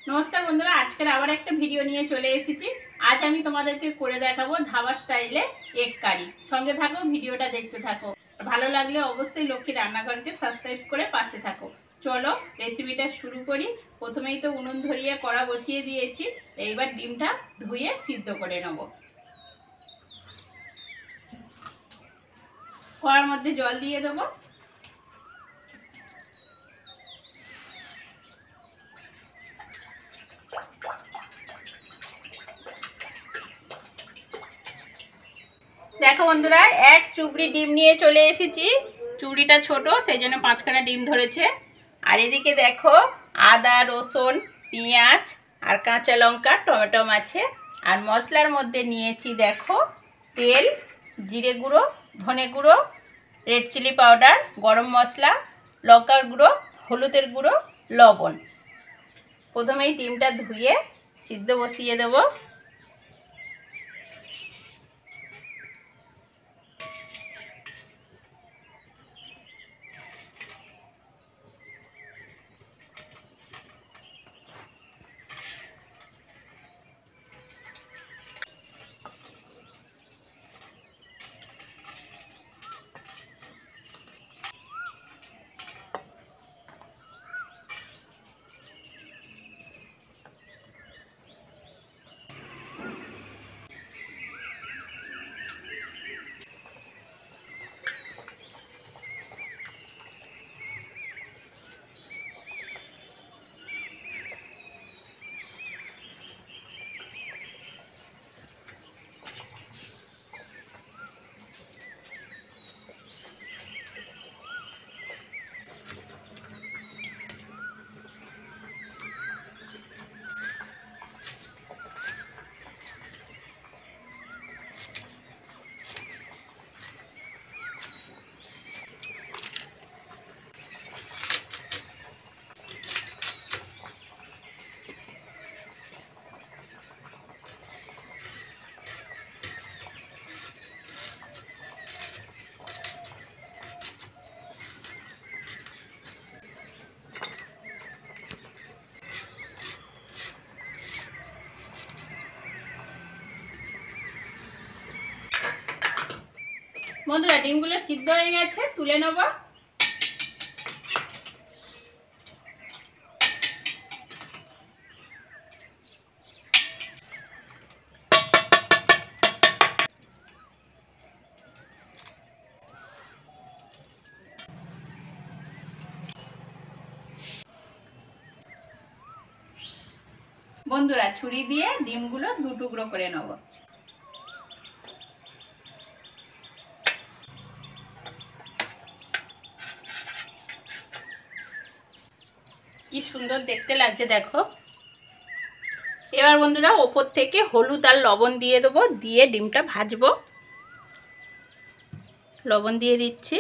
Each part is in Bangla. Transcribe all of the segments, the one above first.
नमस्कार बंधुरा आजकल आबार एक भिडियो निये चले एसेछि। आज आमी तोमादेरके करे देखाबो धाबा स्टाइले एग कारी। संगे थाको, भिडियोटा देखते थाको। भालो लागले अवश्यई लक्ष्मी रान्नाघरके सबस्क्राइब करे पाशे थाको। चलो रेसिपिटा शुरू करी। प्रथमेई तो उनुन धरिये कड़ा बसिए दिएछि। एइबार डिमटा धुए सिद्ध करे नेब। कड़ार मध्य जल दिए देबो। देखो बंधुरा एक चुबड़ी डिम निये चले एसेछि। चुबड़ीटा छोटो सेइजन्य 5खाना डिम धरेছে। আর এদিকে দেখো আদা রসুন পেঁয়াজ আর কাঁচা লঙ্কা টমেটো আছে। আর মশলার মধ্যে নিয়েছি দেখো তেল, জিরে গুঁড়ো, ধনে গুঁড়ো, রেড চিলি পাউডার, গরম মশলা, লঙ্কার গুঁড়ো, হলুদের গুঁড়ো, লবণ। প্রথমেই ডিমটা ধুয়ে সিদ্ধ বসিয়ে দেব। বন্ধুরা ডিমগুলো সিদ্ধ হয়ে গেছে, তুলে নেব। বন্ধুরা ছুরি দিয়ে ডিমগুলো দু টুকরো করে নেব। কি সুন্দর দেখতে লাগছে দেখো। এবার বন্ধুরা ওপর থেকে হলুদ আর লবণ দিয়ে দেবো, দিয়ে ডিমটা ভাজবো। লবণ দিয়ে দিচ্ছি।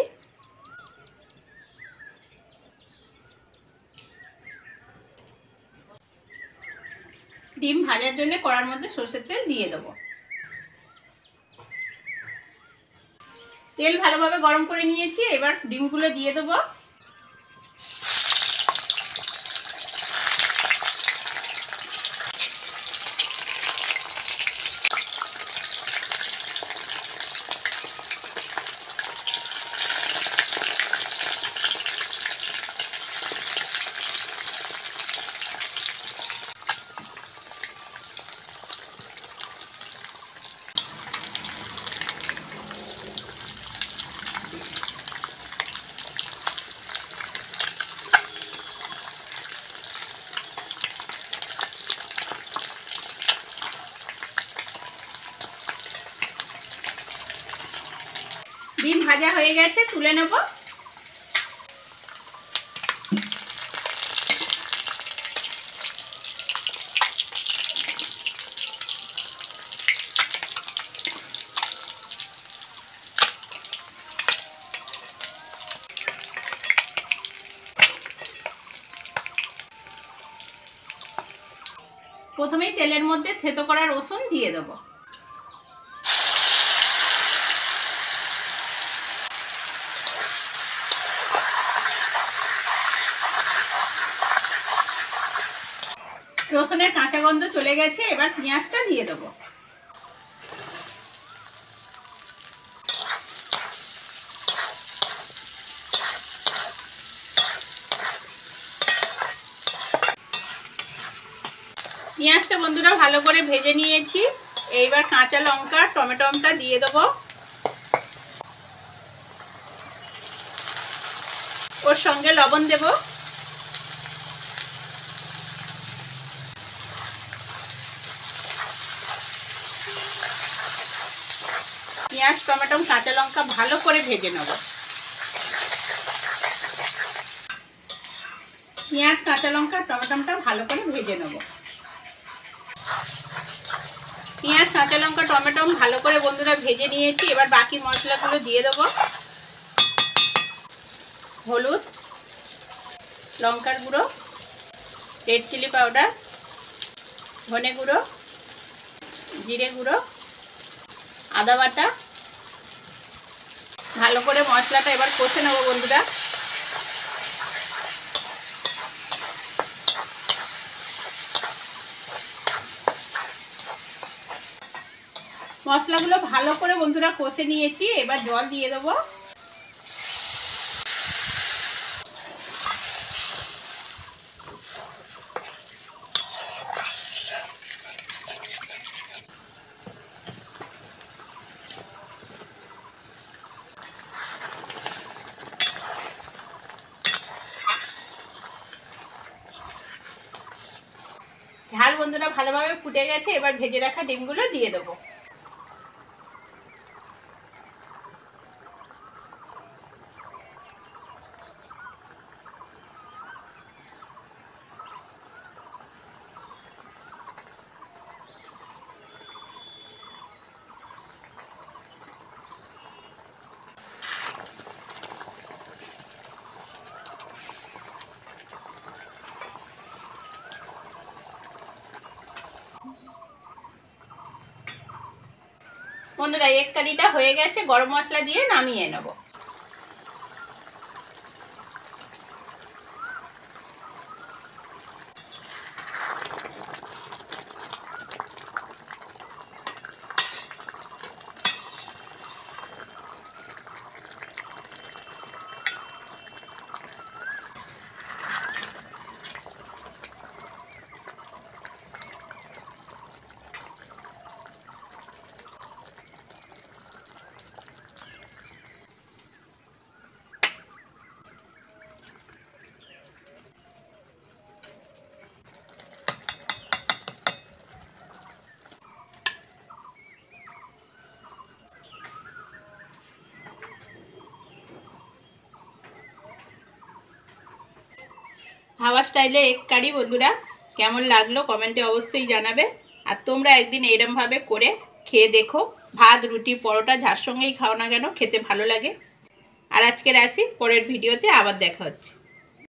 ডিম ভাজার জন্য কড়ার মধ্যে সরষের তেল দিয়ে দেবো। তেল ভালোভাবে গরম করে নিয়েছি, এবার ডিমগুলো দিয়ে দেবো। ডিম ভাজা হয়ে গেছে, তুলে নেব। প্রথমেই তেলের মধ্যে থেতো করা রসুন দিয়ে দেব। রসুনের কাঁচা গন্ধ চলে গেছে, এবার পেঁয়াজটা দিয়ে দেবো। পেঁয়াজটা বন্ধুরা ভালো করে ভেজে নিয়েছি। এইবার কাঁচা লঙ্কা টমেটোটা দিয়ে দেবো, ওর সঙ্গে লবণ দেব। পেঁয়াজ টমেটো কাঁচা লঙ্কা ভালো করে ভেজে নেব। পেঁয়াজ কাঁচা লঙ্কা টমেটোটা ভালো করে ভেজে নেব। পেঁয়াজ কাঁচা লঙ্কা টমেটো ভালো করে বন্ধুরা ভেজে নিয়েছি। এবার বাকি মশলাগুলো দিয়ে দেবো। হলুদ, লঙ্কার গুঁড়ো, রেড চিলি পাউডার, ধনে গুঁড়ো, জিরে গুঁড়ো, আদা বাটা। ভালো করে মশলাটা এবার কষে নেব বন্ধুরা। মশলাগুলো ভালো করে বন্ধুরা কষে নিয়েছি, এবার জল দিয়ে দেবো। ঝাল বন্ধুরা ভালোভাবে ফুটে গেছে, এবার ভেজে রাখা ডিমগুলো দিয়ে দেবো। বন্ধুরা এগ কারিটা হয়ে গেছে, গরম মশলা দিয়ে নামিয়ে নেব। ধাবা স্টাইলের এগ কারি বন্ধুরা কেমন লাগলো কমেন্টে অবশ্যই জানাবে। আর তোমরা একদিন এরমভাবে করে খেয়ে দেখো, ভাত রুটি পরোটা যার সঙ্গেই খাও না কেন খেতে ভালো লাগে। আর আজকের আসি, পরের ভিডিওতে আবার দেখা হচ্ছে।